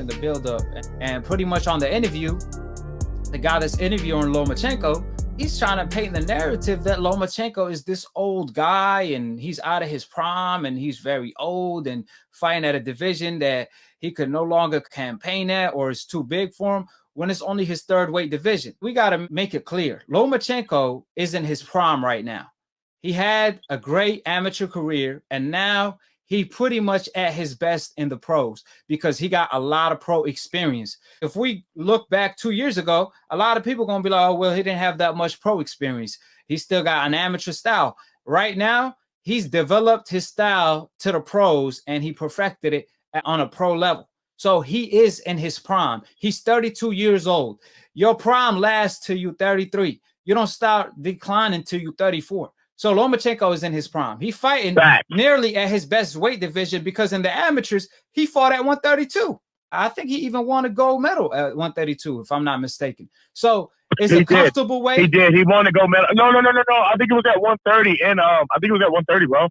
watching the build-up, and pretty much on the interview, the guy that's interviewing Lomachenko, he's trying to paint the narrative that Lomachenko is this old guy and he's out of his prime and he's very old and fighting at a division that he could no longer campaign at or is too big for him, when it's only his third weight division. We got to make it clear. Lomachenko is in his prime right now. He had a great amateur career, and now he pretty much at his best in the pros because he got a lot of pro experience. If we look back 2 years ago, a lot of people are going to be like, oh, well, he didn't have that much pro experience. He still got an amateur style. Right now, he's developed his style to the pros, and he perfected it on a pro level. So he is in his prime. He's 32 years old. Your prime lasts till you're 33. You don't start declining till you're 34. So Lomachenko is in his prime. He's fighting nearly at his best weight division because in the amateurs, he fought at 132. I think he even won a gold medal at 132, if I'm not mistaken. So it's a comfortable weight. He did. He won a gold medal. No. I think it was at 130, and I think it was at 130, bro.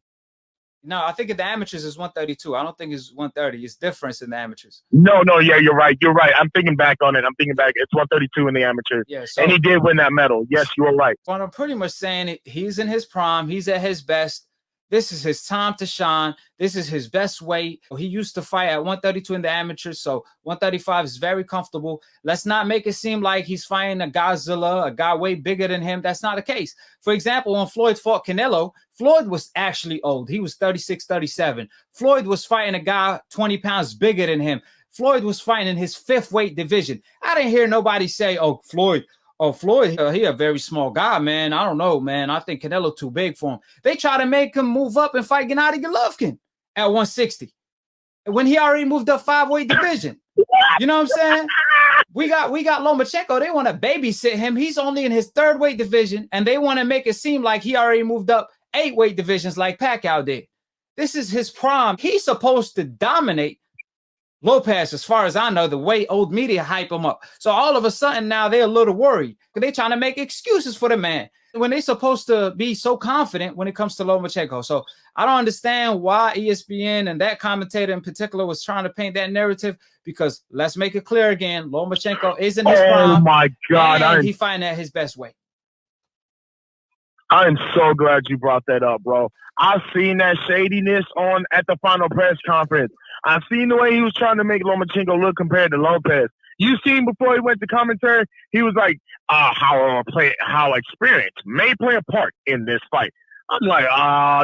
No, I think in the amateurs is 132. I don't think it's 130. It's different in the amateurs. No, yeah, you're right. I'm thinking back on it. It's 132 in the amateurs. Yeah, so, and he did win that medal. Yes, you were right. But I'm pretty much saying he's in his prime. He's at his best. This is his time to shine. This is his best weight. He used to fight at 132 in the amateurs, so 135 is very comfortable. Let's not make it seem like he's fighting a Godzilla, a guy way bigger than him. That's not the case. For example, when Floyd fought Canelo, Floyd was actually old. He was 36, 37. Floyd was fighting a guy 20 pounds bigger than him. Floyd was fighting in his fifth weight division. I didn't hear nobody say, Floyd, he a very small guy, man. I don't know, man. I think Canelo too big for him. They try to make him move up and fight Gennady Golovkin at 160 when he already moved up 5-weight division. You know what I'm saying? We got Lomachenko. They want to babysit him. He's only in his third weight division, and they want to make it seem like he already moved up 8-weight divisions like Pacquiao did. This is his prime. He's supposed to dominate Lopez, as far as I know, the way old media hype him up. So all of a sudden now they're a little worried because they're trying to make excuses for the man when they're supposed to be so confident when it comes to Lomachenko. So I don't understand why ESPN and that commentator in particular was trying to paint that narrative, because let's make it clear again, Lomachenko is in his prime. Oh my God. And he's fighting at his best weight. I'm so glad you brought that up, bro. I've seen that shadiness at the final press conference. I've seen the way he was trying to make Lomachenko look compared to Lopez. You seen before he went to commentary, he was like, how experience may play a part in this fight. I'm like,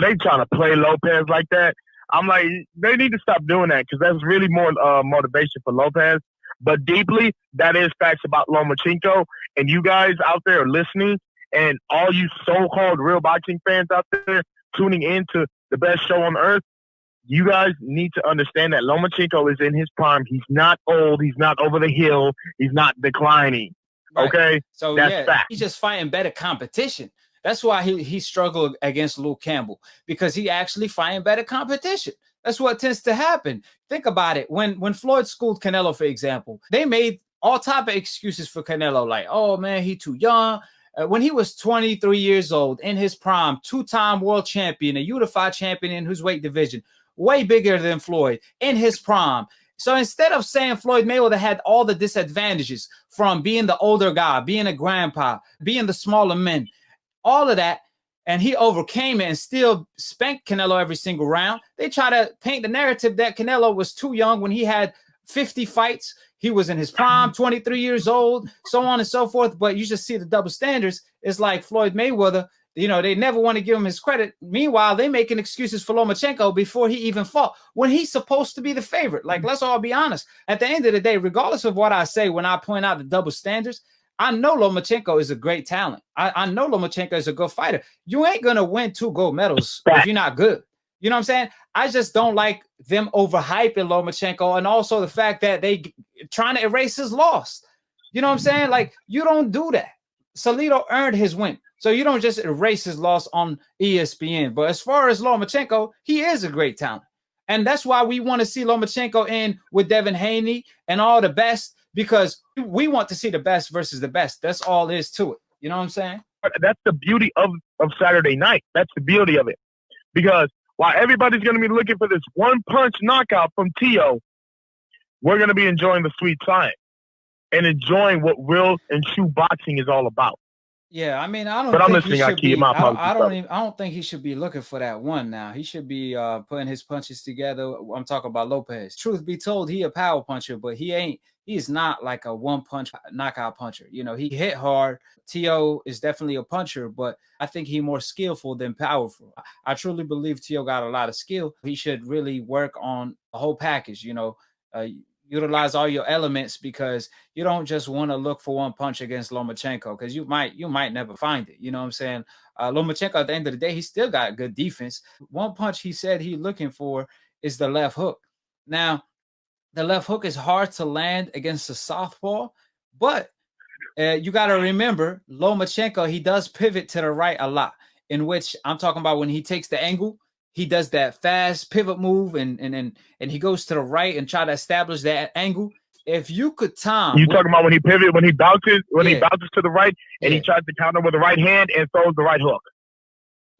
they trying to play Lopez like that. I'm like, they need to stop doing that because that's really more motivation for Lopez. But deeply, that is facts about Lomachenko. And you guys out there are listening, and all you so-called real boxing fans out there tuning in to the best show on earth, you guys need to understand that Lomachenko is in his prime. He's not old. He's not over the hill. He's not declining. Right. Okay? So, that's fact. He's just fighting better competition. That's why he struggled against Luke Campbell, because he actually fighting better competition. That's what tends to happen. Think about it. When Floyd schooled Canelo, for example, they made all type of excuses for Canelo, like, oh, man, he too young. When he was 23 years old, in his prime, two-time world champion, a unified champion in his weight division, way bigger than Floyd, in his prime. So instead of saying Floyd Mayweather had all the disadvantages from being the older guy, being a grandpa, being the smaller men, all of that, and he overcame it and still spanked Canelo every single round, they try to paint the narrative that Canelo was too young when he had 50 fights. He was in his prime, 23 years old, so on and so forth. But you just see the double standards. It's like Floyd Mayweather, they never want to give him his credit. Meanwhile, they making excuses for Lomachenko before he even fought, when he's supposed to be the favorite. Like, let's all be honest. At the end of the day, regardless of what I say when I point out the double standards, I know Lomachenko is a great talent. I know Lomachenko is a good fighter. You ain't going to win 2 gold medals if you're not good. You know what I'm saying? I just don't like them overhyping Lomachenko, and also the fact that they trying to erase his loss. You know what I'm saying? Like, you don't do that. Salido earned his win. So you don't just erase his loss on ESPN. But as far as Lomachenko, he is a great talent. And that's why we want to see Lomachenko in with Devin Haney and all the best, because we want to see the best versus the best. That's all there is to it. You know what I'm saying? That's the beauty of Saturday night. That's the beauty of it. Because while everybody's going to be looking for this one-punch knockout from Teo, we're going to be enjoying the sweet science and enjoying what real and true boxing is all about. Yeah, I mean, I don't But I'm think he listening, should AKHi. be. My apologies, brother. I don't think he should be looking for that one now. He should be putting his punches together. I'm talking about Lopez. Truth be told, he a power puncher, but he ain't. He's not like a one punch knockout puncher. You know, he hit hard. T.O. is definitely a puncher, but I think he's more skillful than powerful. I truly believe T.O. got a lot of skill. He should really work on the whole package. You know, utilize all your elements, because you don't just want to look for one punch against Lomachenko, because you might never find it. You know what I'm saying? Lomachenko, at the end of the day, he still got good defense. One punch he said he's looking for is the left hook. Now, the left hook is hard to land against a southpaw, but you got to remember, Lomachenko, he does pivot to the right a lot, in which I'm talking about when he takes the angle. He does that fast pivot move, and he goes to the right and try to establish that angle. If you could time, you talking about when he pivots, when he bounces to the right, and he tries to counter with the right hand and throws the right hook.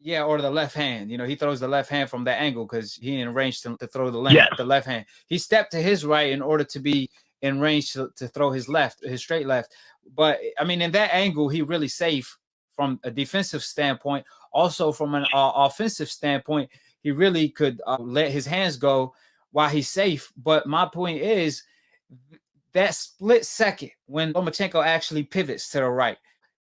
Yeah, or the left hand. You know, he throws the left hand from that angle because he in range to throw the left hand. He stepped to his right in order to be in range to throw his straight left. But I mean, in that angle, he really safe from a defensive standpoint. Also, from an offensive standpoint, he really could let his hands go while he's safe. But my point is that split second when Lomachenko actually pivots to the right,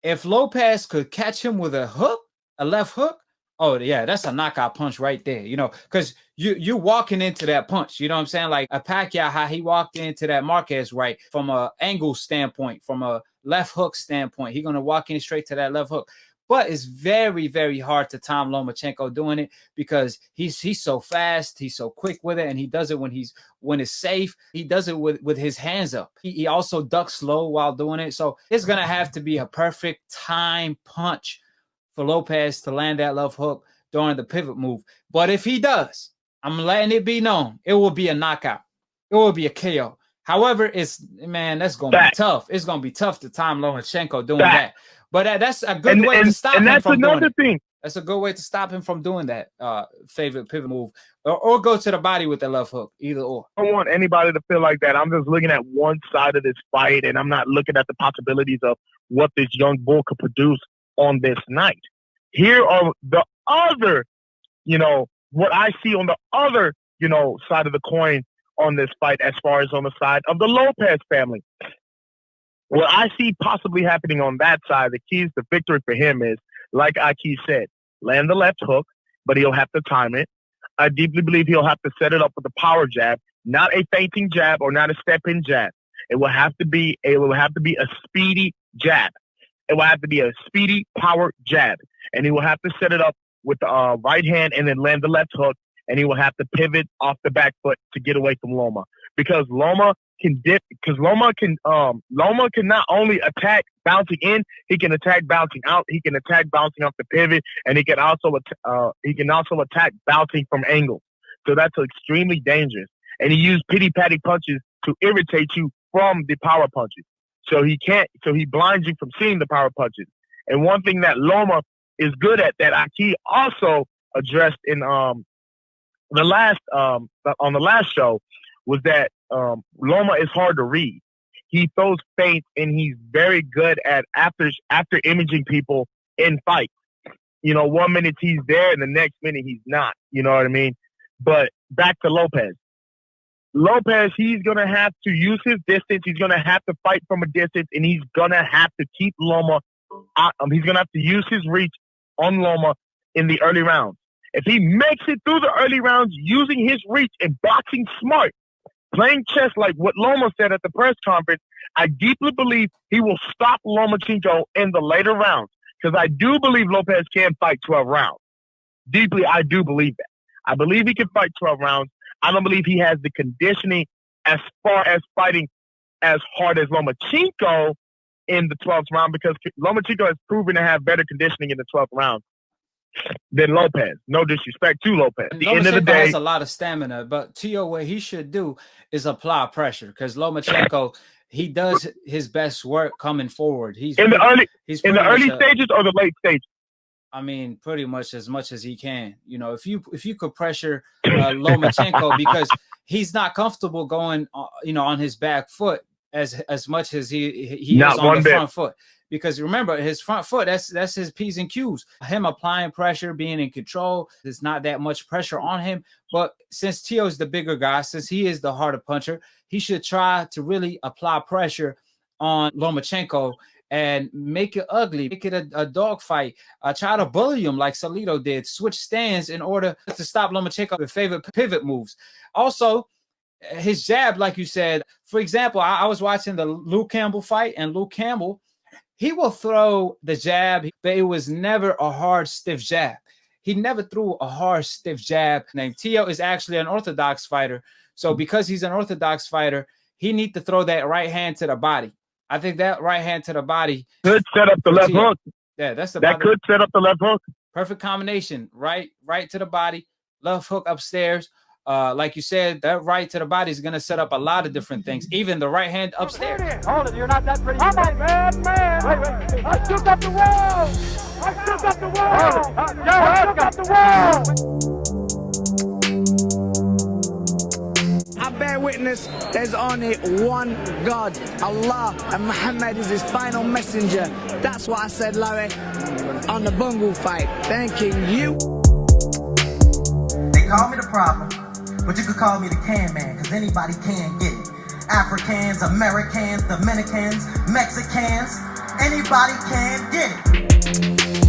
if Lopez could catch him with a hook, a left hook, oh yeah, that's a knockout punch right there. You know, because you walking into that punch. You know what I'm saying? Like a Pacquiao, how he walked into that Marquez right from a angle standpoint, from a left hook standpoint. He's gonna walk in straight to that left hook. But it's very, very hard to time Lomachenko doing it, because he's so fast, he's so quick with it, and he does it when it's safe. He does it with his hands up. He also ducks low while doing it. So it's gonna have to be a perfect time punch for Lopez to land that left hook during the pivot move. But if he does, I'm letting it be known, it will be a knockout. It will be a KO. However, that's gonna be tough. It's gonna be tough to time Lomachenko doing that. But that's a good way to stop him from doing it. That's a good way to stop him from doing that favorite pivot move, or go to the body with the left hook, either or. I don't want anybody to feel like that. I'm just looking at one side of this fight, and I'm not looking at the possibilities of what this young bull could produce on this night. Here are the other, what I see on the other, side of the coin on this fight, as far as on the side of the Lopez family. What I see possibly happening on that side, the keys to victory for him is, like AKHi said, land the left hook, but he'll have to time it. I deeply believe he'll have to set it up with a power jab, not a feinting jab or not a step-in jab. It will have to be a speedy jab. It will have to be a speedy power jab. And he will have to set it up with the right hand and then land the left hook, and he will have to pivot off the back foot to get away from Loma. Because Loma can not only attack bouncing in, he can attack bouncing out, he can attack bouncing off the pivot, and he can also attack bouncing from angles. So that's extremely dangerous. And he used pity-patty punches to irritate you from the power punches. So he blinds you from seeing the power punches. And one thing that Loma is good at, that AKHi also addressed in on the last show, was that Loma is hard to read. He throws feints, and he's very good at after imaging people in fights. 1 minute he's there, and the next minute he's not. You know what I mean? But back to Lopez. Lopez, he's going to have to use his distance. He's going to have to fight from a distance, and he's going to have to keep Loma out. He's going to have to use his reach on Loma in the early rounds. If he makes it through the early rounds using his reach and boxing smart, playing chess like what Loma said at the press conference, I deeply believe he will stop Lomachenko in the later rounds, because I do believe Lopez can fight 12 rounds. Deeply, I do believe that. I believe he can fight 12 rounds. I don't believe he has the conditioning as far as fighting as hard as Lomachenko in the 12th round, because Lomachenko has proven to have better conditioning in the 12th round than Lopez. No disrespect to Lopez. At the end of the day, has a lot of stamina, but Tio, what he should do is apply pressure, because Lomachenko, he does his best work coming forward. He's in the early stages or the late stages. I mean, pretty much as he can. If you could pressure Lomachenko, because he's not comfortable going, on his back foot as much as he Not is on one the bit. front foot. Because remember, his front foot, that's his P's and Q's. Him applying pressure, being in control, there's not that much pressure on him. But since Teo's the bigger guy, since he is the harder puncher, he should try to really apply pressure on Lomachenko and make it ugly, make it a dog fight. Try to bully him like Salido did, switch stands in order to stop Lomachenko with favorite pivot moves. Also, his jab, like you said, for example, I was watching the Luke Campbell fight, and Luke Campbell, he will throw the jab, but it was never a hard, stiff jab. He never threw a hard, stiff jab. Named Teo is actually an orthodox fighter. So because he's an orthodox fighter, he needs to throw that right hand to the body. I think that right hand to the body could set up the left Teo. hook. Yeah, that's that could set up the left hook. Perfect combination. Right to the body, left hook upstairs. Like you said, that right to the body is going to set up a lot of different things, even the right hand upstairs. Hold it, you're not that pretty. I'm a bad man. Wait. I shook up the wall. I shook up the wall. I shook up the wall. I bear witness, there's only one God, Allah, and Muhammad is his final messenger. That's what I said, Larry, on the Bungle fight. Thanking you. They call me the problem, but you could call me the can man, because anybody can get it. Africans, Americans, Dominicans, Mexicans, anybody can get it.